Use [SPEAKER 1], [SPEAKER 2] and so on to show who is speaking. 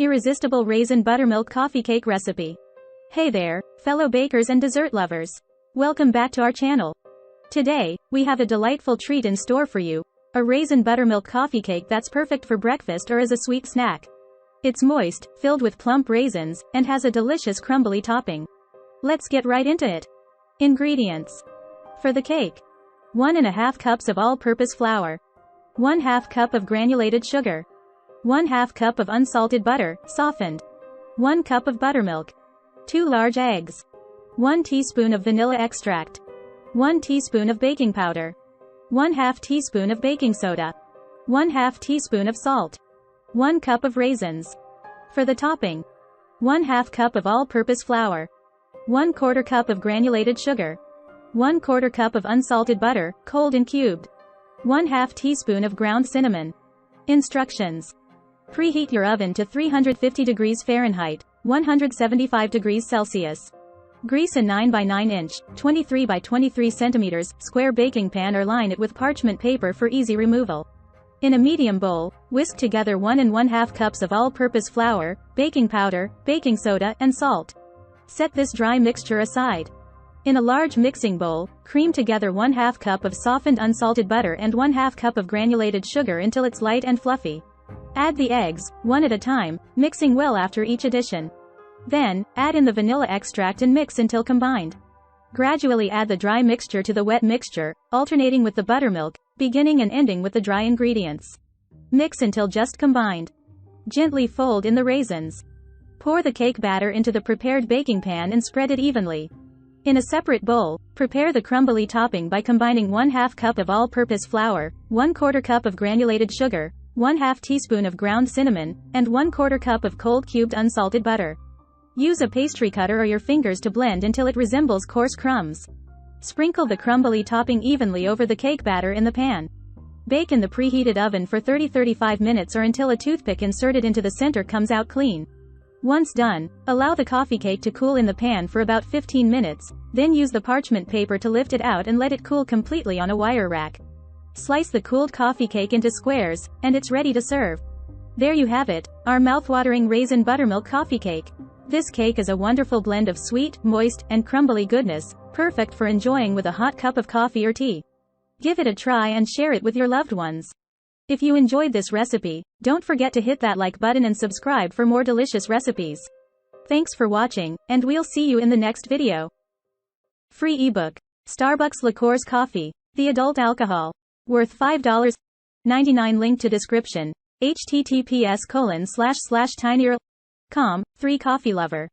[SPEAKER 1] Irresistible Raisin Buttermilk Coffee Cake Recipe. Hey there, fellow bakers and dessert lovers. Welcome back to our channel. Today, we have a delightful treat in store for you. A raisin buttermilk coffee cake that's perfect for breakfast or as a sweet snack. It's moist, filled with plump raisins, and has a delicious crumbly topping. Let's get right into it. Ingredients. For the cake. 1½ cups of all-purpose flour. 1/2 cup of granulated sugar. 1/2 cup of unsalted butter, softened. 1 cup of buttermilk. 2 large eggs. 1 teaspoon of vanilla extract. 1 teaspoon of baking powder. 1/2 teaspoon of baking soda. 1/2 teaspoon of salt. 1 cup of raisins. For the topping. 1/2 cup of all-purpose flour. 1/4 cup of granulated sugar. 1/4 cup of unsalted butter, cold and cubed. 1/2 teaspoon of ground cinnamon. Instructions. Preheat your oven to 350 degrees Fahrenheit, 175 degrees Celsius. Grease a 9 by 9 inch, 23 by 23 centimeters, square baking pan or line it with parchment paper for easy removal. In a medium bowl, whisk together 1 and 1/2 cups of all-purpose flour, baking powder, baking soda, and salt. Set this dry mixture aside. In a large mixing bowl, cream together 1/2 cup of softened unsalted butter and 1/2 cup of granulated sugar until it's light and fluffy. Add the eggs, one at a time, mixing well after each addition. Then, add in the vanilla extract and mix until combined. Gradually add the dry mixture to the wet mixture, alternating with the buttermilk, beginning and ending with the dry ingredients. Mix until just combined. Gently fold in the raisins. Pour the cake batter into the prepared baking pan and spread it evenly. In a separate bowl, prepare the crumbly topping by combining 1/2 cup of all-purpose flour, 1/4 cup of granulated sugar, 1/2 teaspoon of ground cinnamon, and 1/4 cup of cold cubed unsalted butter. Use a pastry cutter or your fingers to blend until it resembles coarse crumbs. Sprinkle the crumbly topping evenly over the cake batter in the pan. Bake in the preheated oven for 30-35 minutes or until a toothpick inserted into the center comes out clean. Once done, allow the coffee cake to cool in the pan for about 15 minutes, then use the parchment paper to lift it out and let it cool completely on a wire rack. Slice the cooled coffee cake into squares, and it's ready to serve. There you have it, our mouthwatering raisin buttermilk coffee cake. This cake is a wonderful blend of sweet, moist, and crumbly goodness, perfect for enjoying with a hot cup of coffee or tea. Give it a try and share it with your loved ones. If you enjoyed this recipe, don't forget to hit that like button and subscribe for more delicious recipes. Thanks for watching, and we'll see you in the next video. Free ebook. Starbucks Liqueurs Coffee. The adult alcohol. Worth $5.99. Link to description. https://tinyurl.com. 3 Coffee Lover.